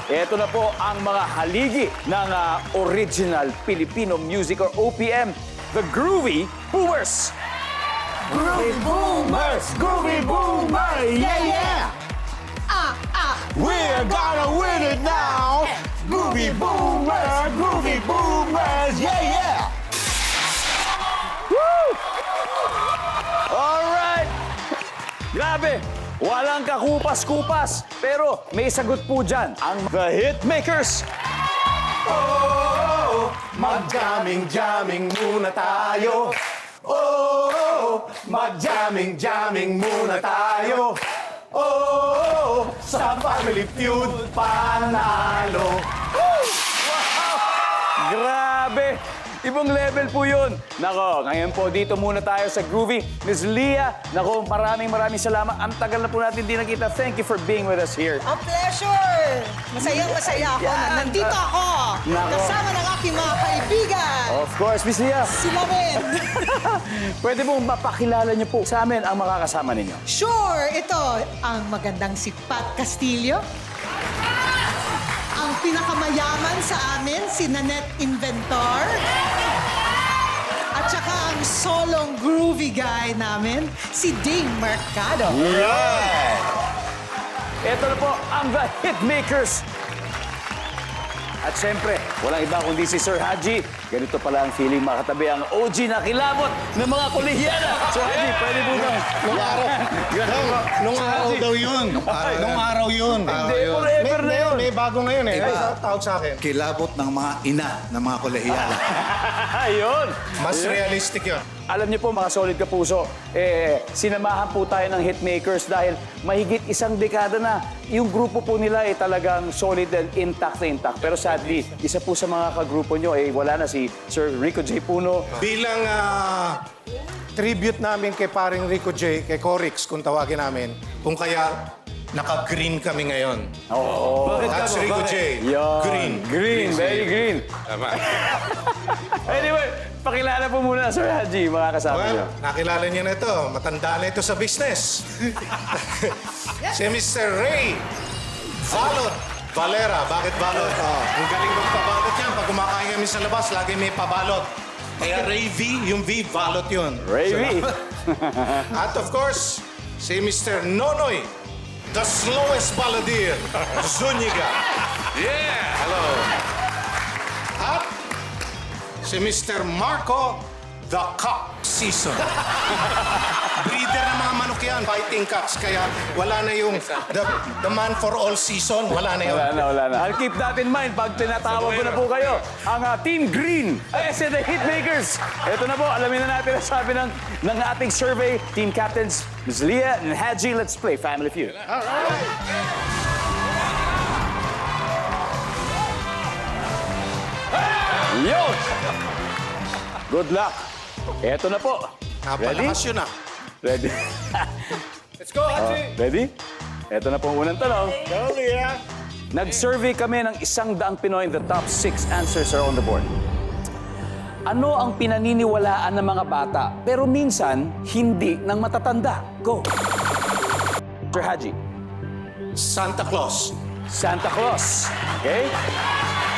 Ito na po ang mga haligi ng Original Filipino Music or OPM, the Groovy Boomers! Groovy Boomers! Groovy Boomers! Yeah, yeah! We're gonna win it now! Groovy Boomers! Groovy Boomers! Yeah, yeah! Woo! Alright! Grabe! Walang kakupas-kupas. Pero may sagot po dyan, ang The Hitmakers. Oh, mag-jamming-jamming muna tayo. Oh, mag-jamming-jamming muna tayo. Oh, sa Family Feud panalo. Grabe! Ibang level po yun. Nako, ngayon po dito muna tayo sa Groovy. Miss Leah, nako, maraming salamat. Ang tagal na po natin di nakita. Thank you for being with us here. Ang pleasure! Masayang-masaya ako na Yan. nandito ako. Nako. Kasama ng aking mga kaibigan. Of course, Miss Leah. Sila rin. Pwede pong mapakilala niyo po sa amin ang makakasama ninyo. Sure, ito ang magandang si Pat Castillo. Ang pinakamayaman sa amin, si Nanette Inventor. At saka ang solong groovy guy namin, si Ding Mercado. Yeah! Ito na po ang The Hitmakers. At syempre, walang iba kundi si Sir Haji. Ganito pala ang feeling makatabi ang OG na kilabot ng mga kolehiyana. Sir Haji, pwede po na. Nung araw daw yun. Nung araw yun. Hindi, forever na yun. May bago ngayon eh. Iba. Ay, tawag sa akin. Kilabot ng mga ina ng mga kolehiyala. Ayun. Mas realistic yun. Alam niyo po mga solid kapuso, sinamahan po tayo ng Hitmakers dahil mahigit isang dekada na yung grupo po nila ay talagang solid and intact na intact. Pero sadly, isa po sa mga kagrupo nyo ay wala na si Sir Rico J. Puno. Bilang tribute namin kay paring Rico J, kay Corix kung tawagin namin, kung kaya naka-green kami ngayon. Oo. That's Rico J. Yan. Green. Green, very green. Tama. Anyway, pakilala po muna Sir Haji, mga kasama nyo. Well, nakilala niyo na ito. Matanda na ito sa business. Si Mr. Ray Valot Valera. Bakit Valot? Ang galing magpabalot yan. Pag kumakain kami sa labas, lagi may pabalot. Kaya Ray V, yung V, Valot yun. Ray V. At of course, si Mr. Nonoy, the slowest balladeer, Zuniga. Yeah! Hello. At si Mr. Marco, the cock season. Breeder ng mga manok yan, fighting cocks. Kaya wala na yung the man for all season, wala na yun. Wala na. I'll keep that in mind pag tinatawag ko na po kayo. Ang Team Green, ay si The Hitmakers. Ito na po, alamin na natin ang sabi ng ating survey. Team Captains, Ms. Leah and Haji, let's play Family Feud. Yo! Good luck. Ito na po. Ready? Napalakas yun ah. Ready? Let's go, Haji! Ready? Ito na po ang unang tanong. Go, Leah! Nag-survey kami ng 100 Pinoy. The top 6 answers are on the board. Ano ang pinaniniwalaan ng mga bata pero minsan hindi ng matatanda? Go! Sir Haji. Santa Claus. Santa Claus. Okay?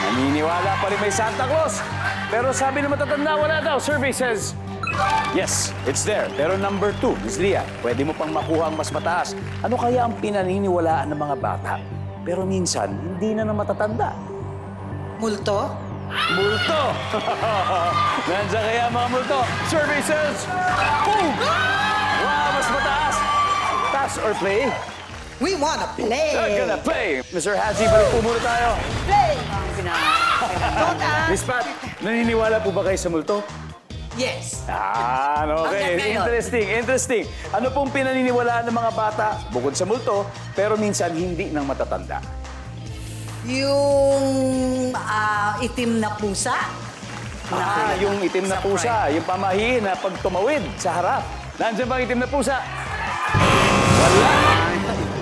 Naniniwala pa rin may Santa Claus. Pero sabi ng matatanda, wala daw. Survey says, yes, it's there. Pero number 2, Ms. Leah, pwede mo pang makuha ang mas mataas. Ano kaya ang pinaniniwalaan ng mga bata? Pero minsan, hindi na ng matatanda. Multo? Multo! Nandiyan kaya mga multo? Survey says, boom! Wow, mas mataas! Pass or play? We wanna play! We're gonna play! Mr. Haji, balik po muna tayo. Play! Don't ask. Miss Pat, naniniwala po ba kayo sa multo? Yes. Okay. Interesting. Ano pong pinaniniwalaan ng mga bata bukod sa multo, pero minsan hindi ng matatanda? Yung itim na pusa. Yung itim na pusa, yung pamahiin na pag tumawid sa harap. Nandiyan ba ang itim na pusa? Wala!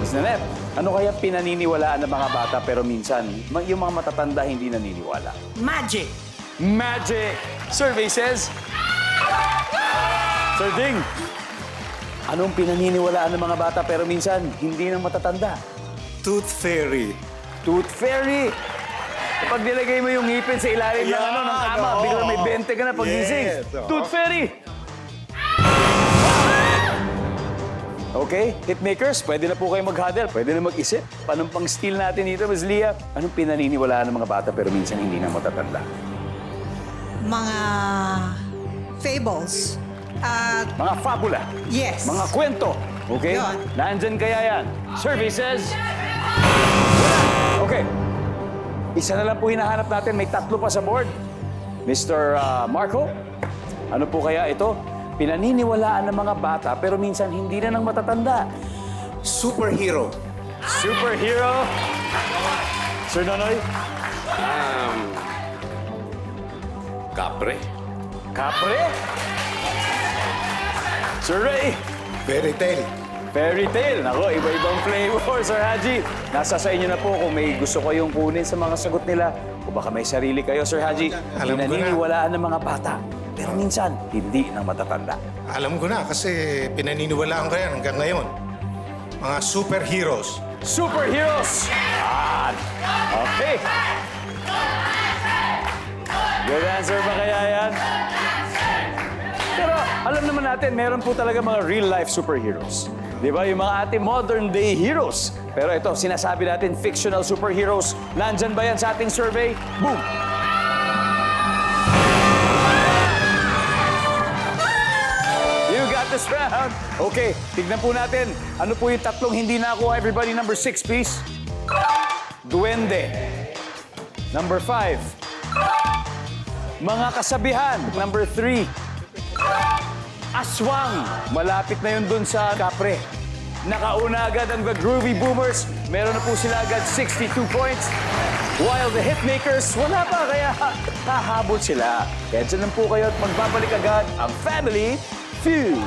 Miss Nanette, ano kaya pinaniniwalaan ng mga bata pero minsan yung mga matatanda hindi naniniwala? Magic. Magic! Survey says... Sir Ding, anong pinaniniwalaan ng mga bata pero minsan hindi ng matatanda? Tooth Fairy. Tooth Fairy. Kapag nilagay mo yung ngipin sa ilalim ng, Ayan, ng kama, oo. biglang may 20 ka na pagising. Yes, oo. Tooth Fairy. Okay, hitmakers, pwede na po kayo mag-huddle, pwede na mag-isip. Paano pang steal natin dito, Ms. Leah? Anong pinaniniwalaan ng mga bata pero minsan hindi na matatanda? Mga fables. At Mga fabula, yes. mga kwento. Okay? Yun. Nandyan kaya yan? Survey says... Okay. Isa na lang po hinahanap natin. May 3 pa sa board. Mr. Marco, ano po kaya ito? Pinaniniwalaan ng mga bata pero minsan hindi na ng matatanda. Superhero. Superhero. Sir Nonoy? Kapre. Kapre? Sir Ray? Fairy tale. Fairy tale. Nako, iba-ibang flavor, Sir Haji. Nasa sa inyo na po kung may gusto kayong kunin sa mga sagot nila. O baka may sarili kayo, Sir Haji. Alam ko na. Pinaniniwalaan ng mga bata. Pero minsan, hindi ng matatanda. Alam ko na kasi pinaniniwalaan ko yan hanggang ngayon. Mga superheroes. Superheroes! Yan! Okay. Good answer ba kaya yan? Pero alam naman natin, meron po talaga mga real-life superheroes. Di ba? Yung mga ating modern-day heroes. Pero ito, sinasabi natin, fictional superheroes. Nandyan ba yan sa ating survey? Boom! You got this round. Okay, tignan po natin. Ano po yung 3 hindi nakuha? Everybody, number 6, please. Duwende. Number 5. Mga kasabihan. Number 3. Aswang. Malapit na yun dun sa kapre. Nakauna agad ang The Groovy Boomers. Meron na po sila agad 62 points. While the Hitmakers, wala pa. Kaya hahabol sila. Kaya dyan lang po kayo at magbabalik agad ang Family Feud.